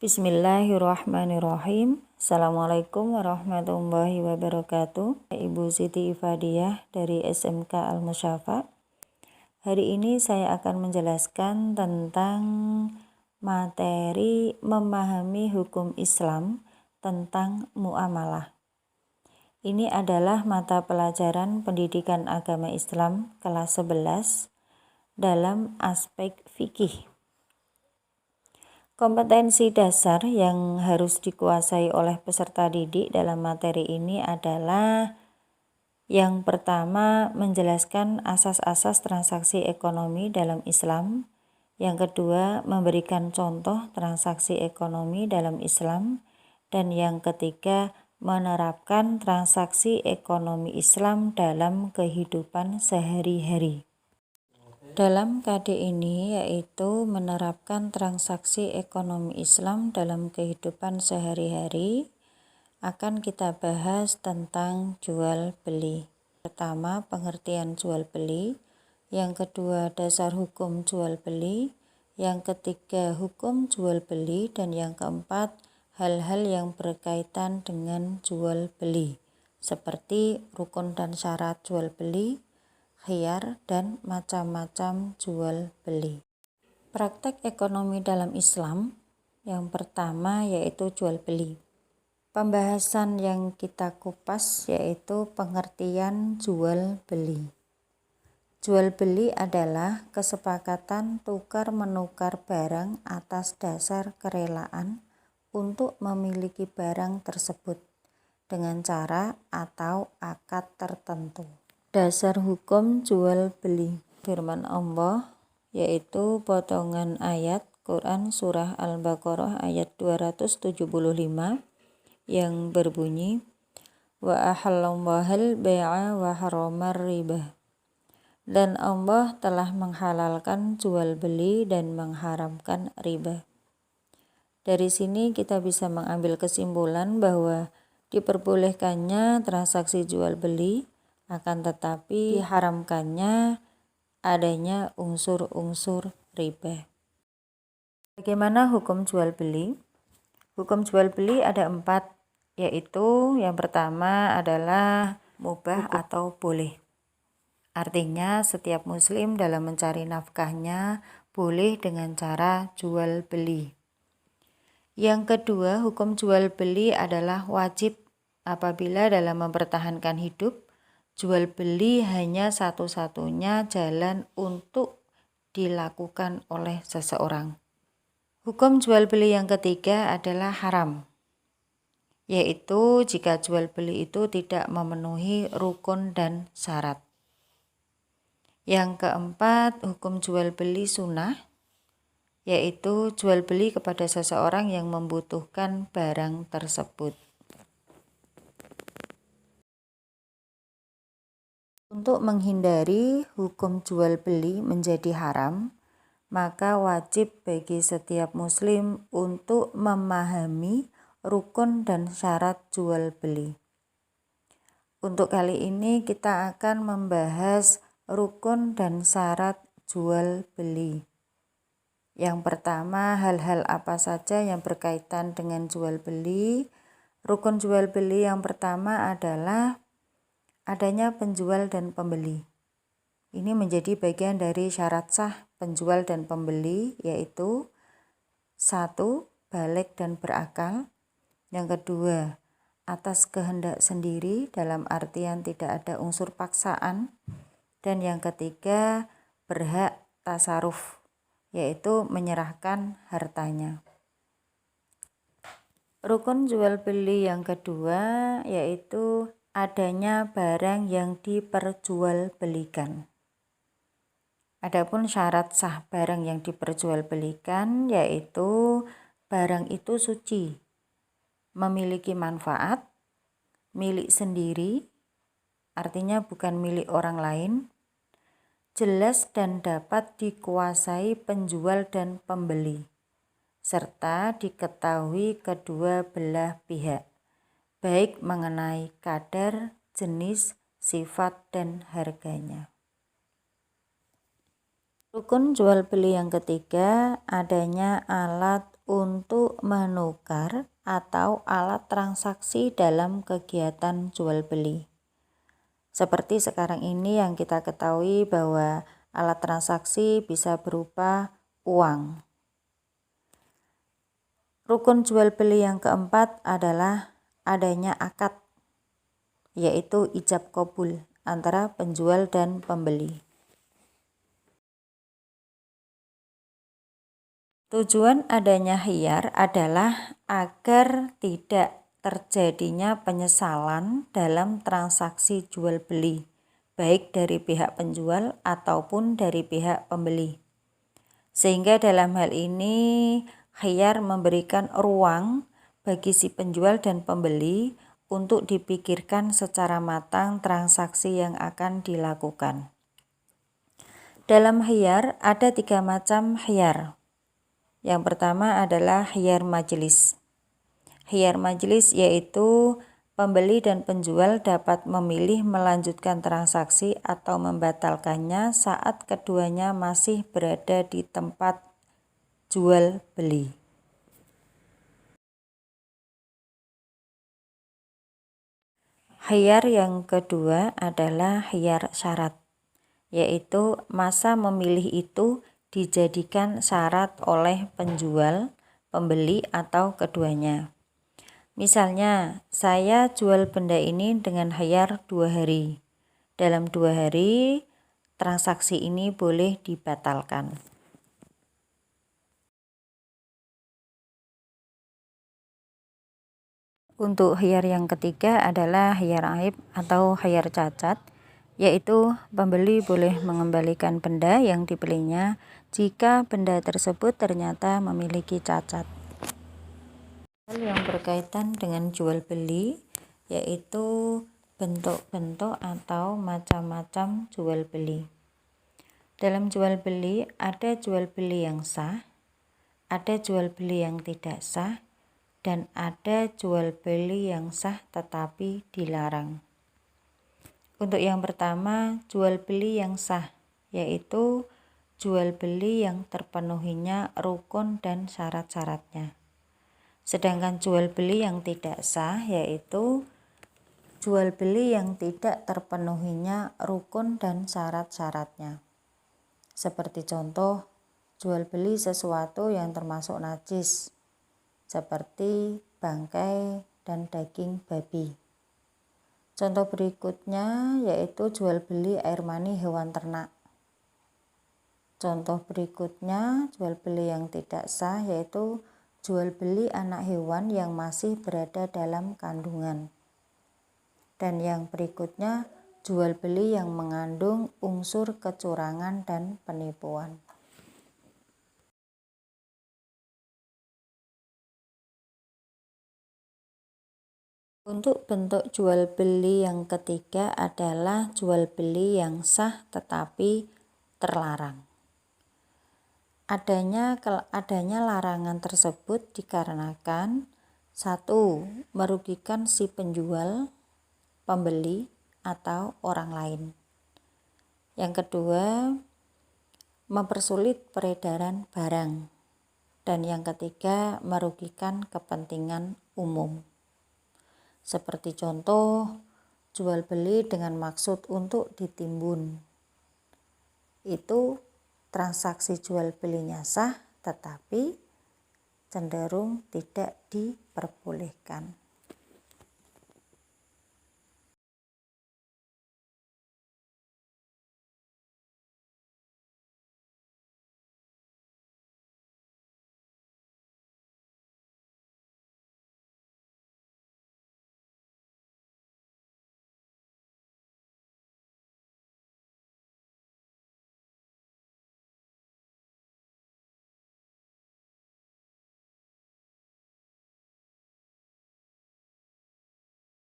Bismillahirrahmanirrahim. Assalamualaikum warahmatullahi wabarakatuh. Ibu Siti Ifadiyah dari SMK Al-Musyafa. Hari ini saya akan menjelaskan tentang materi memahami hukum Islam tentang muamalah. Ini adalah mata pelajaran pendidikan agama Islam kelas 11 dalam aspek fikih. Kompetensi dasar yang harus dikuasai oleh peserta didik dalam materi ini adalah yang pertama, menjelaskan asas-asas transaksi ekonomi dalam Islam. Yang kedua, memberikan contoh transaksi ekonomi dalam Islam. Dan yang ketiga, menerapkan transaksi ekonomi Islam dalam kehidupan sehari-hari. Dalam KD ini yaitu menerapkan transaksi ekonomi Islam dalam kehidupan sehari-hari, akan kita bahas tentang jual beli. Pertama, pengertian jual beli. Yang kedua, dasar hukum jual beli. Yang ketiga, hukum jual beli. Dan yang keempat, hal-hal yang berkaitan dengan jual beli, seperti rukun dan syarat jual beli, khiyar, dan macam-macam jual beli. Praktek ekonomi dalam Islam yang pertama yaitu jual beli. Pembahasan yang kita kupas yaitu pengertian jual beli. Jual beli adalah kesepakatan tukar-menukar barang atas dasar kerelaan untuk memiliki barang tersebut dengan cara atau akad tertentu. Dasar hukum jual beli. Firman Allah yaitu potongan ayat Quran surah Al-Baqarah ayat 275 yang berbunyi wa ahallallahal bai'a wa harramar riba. Dan Allah telah menghalalkan jual beli dan mengharamkan riba. Dari sini kita bisa mengambil kesimpulan bahwa diperbolehkannya transaksi jual beli, akan tetapi diharamkannya adanya unsur-unsur riba. Bagaimana hukum jual beli? Hukum jual beli ada 4, yaitu yang pertama adalah mubah atau boleh. Artinya setiap muslim dalam mencari nafkahnya boleh dengan cara jual beli. Yang kedua, hukum jual beli adalah wajib apabila dalam mempertahankan hidup, jual beli hanya satu-satunya jalan untuk dilakukan oleh seseorang. Hukum jual beli yang ketiga adalah haram, yaitu jika jual beli itu tidak memenuhi rukun dan syarat. Yang keempat, hukum jual beli sunnah, yaitu jual beli kepada seseorang yang membutuhkan barang tersebut. Untuk menghindari hukum jual beli menjadi haram, maka wajib bagi setiap muslim untuk memahami rukun dan syarat jual beli. Untuk kali ini kita akan membahas rukun dan syarat jual beli. Yang pertama, hal-hal apa saja yang berkaitan dengan jual beli. Rukun jual beli yang pertama adalah adanya penjual dan pembeli. Ini menjadi bagian dari syarat sah penjual dan pembeli, yaitu 1. Balik dan berakal. Yang kedua, atas kehendak sendiri dalam artian tidak ada unsur paksaan. Dan yang ketiga, berhak tasaruf, yaitu menyerahkan hartanya. Rukun jual beli yang kedua yaitu adanya barang yang diperjualbelikan. Adapun syarat sah barang yang diperjualbelikan yaitu barang itu suci, memiliki manfaat, milik sendiri, artinya bukan milik orang lain, jelas dan dapat dikuasai penjual dan pembeli, serta diketahui kedua belah pihak, baik mengenai kadar, jenis, sifat, dan harganya. Rukun jual beli yang ketiga adanya alat untuk menukar atau alat transaksi dalam kegiatan jual beli. Seperti sekarang ini yang kita ketahui bahwa alat transaksi bisa berupa uang. Rukun jual beli yang keempat adalah adanya akad, yaitu ijab qabul antara penjual dan pembeli. Tujuan adanya khiyar adalah agar tidak terjadinya penyesalan dalam transaksi jual beli, baik dari pihak penjual ataupun dari pihak pembeli. Sehingga dalam hal ini khiyar memberikan ruang bagi si penjual dan pembeli untuk dipikirkan secara matang transaksi yang akan dilakukan. Dalam khiyar ada 3 macam khiyar. Yang pertama adalah khiyar majelis. Khiyar majelis yaitu pembeli dan penjual dapat memilih melanjutkan transaksi atau membatalkannya saat keduanya masih berada di tempat jual beli. Khiyar yang kedua adalah khiyar syarat, yaitu masa memilih itu dijadikan syarat oleh penjual, pembeli, atau keduanya. Misalnya, saya jual benda ini dengan khiyar 2 hari. Dalam 2 hari, transaksi ini boleh dibatalkan. Untuk khiyar yang ketiga adalah khiyar aib atau khiyar cacat, yaitu pembeli boleh mengembalikan benda yang dibelinya jika benda tersebut ternyata memiliki cacat. Hal yang berkaitan dengan jual beli yaitu bentuk-bentuk atau macam-macam jual beli. Dalam jual beli ada jual beli yang sah, ada jual beli yang tidak sah, dan ada jual beli yang sah tetapi dilarang. Untuk yang pertama, jual beli yang sah, yaitu jual beli yang terpenuhinya rukun dan syarat-syaratnya. Sedangkan jual beli yang tidak sah, yaitu jual beli yang tidak terpenuhinya rukun dan syarat-syaratnya. Seperti contoh, jual beli sesuatu yang termasuk najis, seperti bangkai dan daging babi. Contoh berikutnya yaitu jual beli air mani hewan ternak. Contoh berikutnya jual beli yang tidak sah yaitu jual beli anak hewan yang masih berada dalam kandungan. Dan yang berikutnya jual beli yang mengandung unsur kecurangan dan penipuan. Untuk bentuk jual beli yang ketiga adalah jual beli yang sah tetapi terlarang. Adanya larangan tersebut dikarenakan 1. Merugikan si penjual, pembeli, atau orang lain. Yang kedua, mempersulit peredaran barang. Dan yang ketiga, merugikan kepentingan umum. Seperti contoh, jual beli dengan maksud untuk ditimbun. Itu transaksi jual belinya sah, tetapi cenderung tidak diperbolehkan.